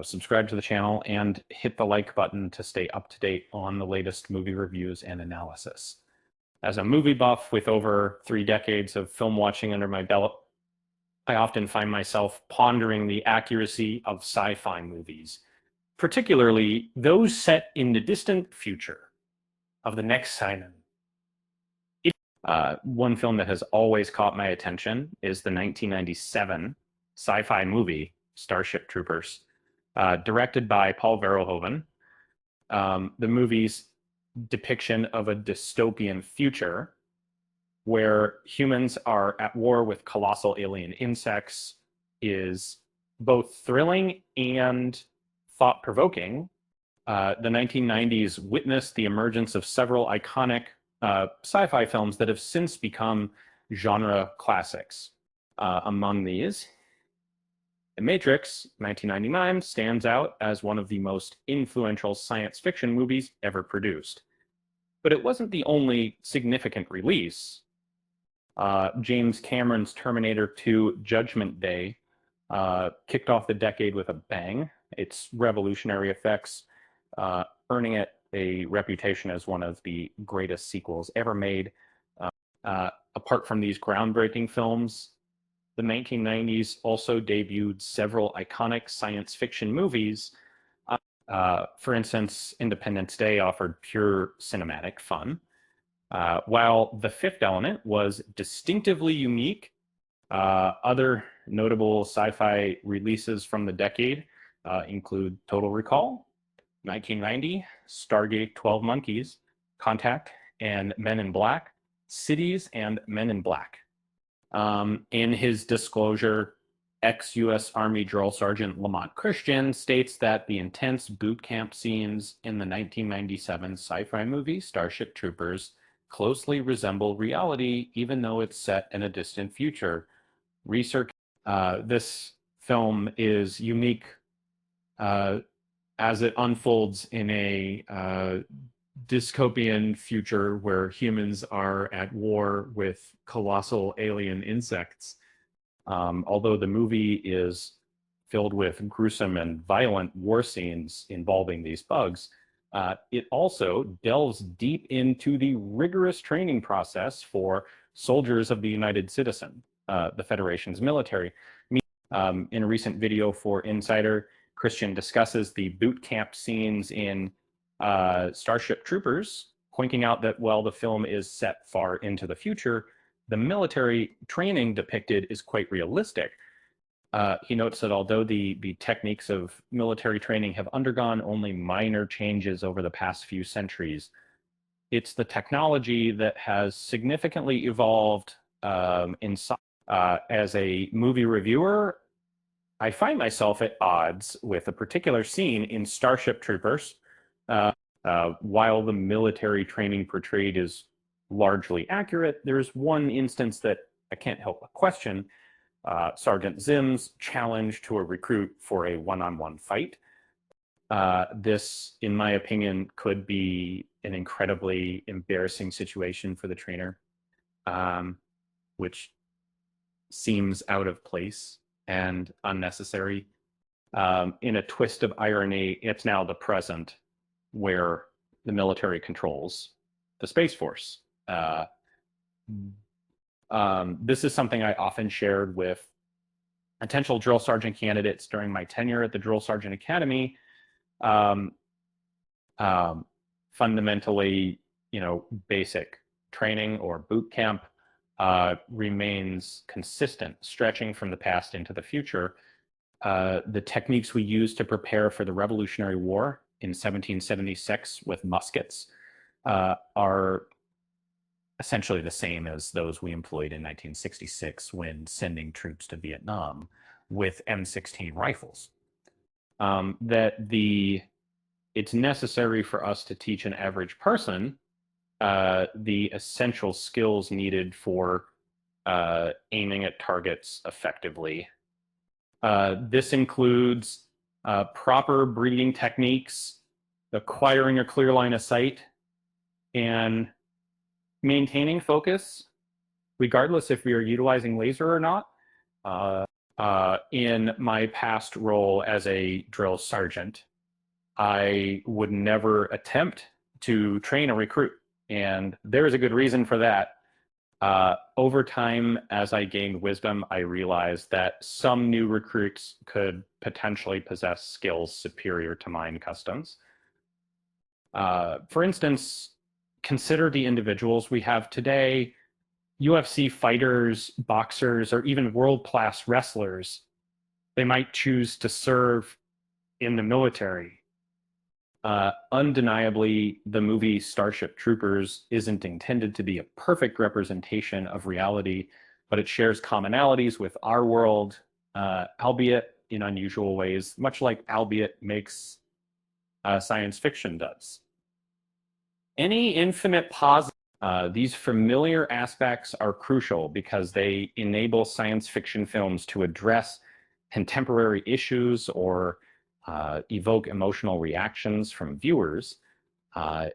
subscribe to the channel, and hit the like button to stay up to date on the latest movie reviews and analysis. As a movie buff with over 3 decades of film watching under my belt, I often find myself pondering the accuracy of sci-fi movies, particularly those set in the distant future of the next Simon. One film that has always caught my attention is the 1997 sci-fi movie Starship Troopers, directed by Paul Verhoeven. The movie's depiction of a dystopian future where humans are at war with colossal alien insects is both thrilling and thought-provoking. The 1990s witnessed the emergence of several iconic sci-fi films that have since become genre classics. Among these, The Matrix, 1999, stands out as one of the most influential science fiction movies ever produced. But it wasn't the only significant release. James Cameron's Terminator 2 Judgment Day kicked off the decade with a bang. Its revolutionary effects earning it a reputation as one of the greatest sequels ever made. Apart from these groundbreaking films, the 1990s also debuted several iconic science fiction movies. For instance, Independence Day offered pure cinematic fun, while The Fifth Element was distinctively unique. Other notable sci-fi releases from the decade include Total Recall, 1990, Stargate 12 Monkeys, Contact, and Men in Black, Cities, and Men in Black. In his disclosure, ex-U.S. Army Drill Sergeant Lamont Christian states that the intense boot camp scenes in the 1997 sci-fi movie Starship Troopers closely resemble reality, even though it's set in a distant future. This film is unique as it unfolds in a dystopian future where humans are at war with colossal alien insects. Although the movie is filled with gruesome and violent war scenes involving these bugs, it also delves deep into the rigorous training process for soldiers of the United Citizen, the Federation's military. In a recent video for Insider, Christian discusses the boot camp scenes in Starship Troopers, pointing out that while the film is set far into the future, the military training depicted is quite realistic. He notes that although the techniques of military training have undergone only minor changes over the past few centuries, it's the technology that has significantly evolved as a movie reviewer. I find myself at odds with a particular scene in Starship Troopers. While the military training portrayed is largely accurate, there's one instance that I can't help but question. Sergeant Zim's challenge to a recruit for a one-on-one fight. This, in my opinion, could be an incredibly embarrassing situation for the trainer, which seems out of place and unnecessary. In a twist of irony, it's now the present where the military controls the Space Force. This is something I often shared with potential drill sergeant candidates during my tenure at the Drill Sergeant Academy. Fundamentally, basic training or boot camp remains consistent, stretching from the past into the future. The techniques we use to prepare for the Revolutionary War in 1776 with muskets are essentially the same as those we employed in 1966 when sending troops to Vietnam with M16 rifles. It's necessary for us to teach an average person the essential skills needed for aiming at targets effectively. This includes proper breathing techniques, acquiring a clear line of sight, and maintaining focus, regardless if we are utilizing laser or not. In my past role as a drill sergeant, I would never attempt to train a recruit. And there is a good reason for that. Over time, as I gained wisdom, I realized that some new recruits could potentially possess skills superior to mine customs. For instance, consider the individuals we have today: UFC fighters, boxers, or even world class wrestlers. They might choose to serve in the military. Undeniably, the movie Starship Troopers isn't intended to be a perfect representation of reality, but it shares commonalities with our world, albeit in unusual ways, much like albeit makes science fiction does. Any infinite positive, these familiar aspects are crucial because they enable science fiction films to address contemporary issues or evoke emotional reactions from viewers. Uh,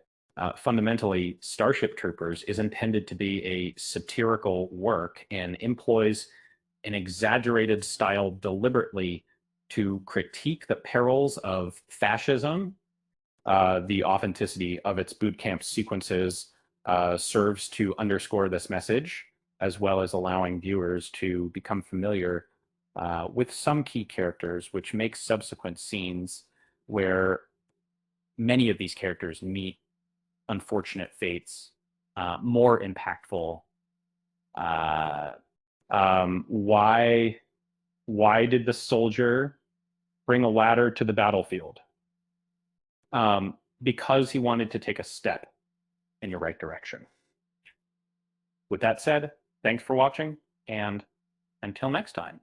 Fundamentally, Starship Troopers is intended to be a satirical work and employs an exaggerated style deliberately to critique the perils of fascism. The authenticity of its boot camp sequences serves to underscore this message, as well as allowing viewers to become familiar with some key characters, which makes subsequent scenes where many of these characters meet unfortunate fates more impactful. Uh, why did the soldier bring a ladder to the battlefield? Because he wanted to take a step in your right direction. With that said, thanks for watching, and until next time.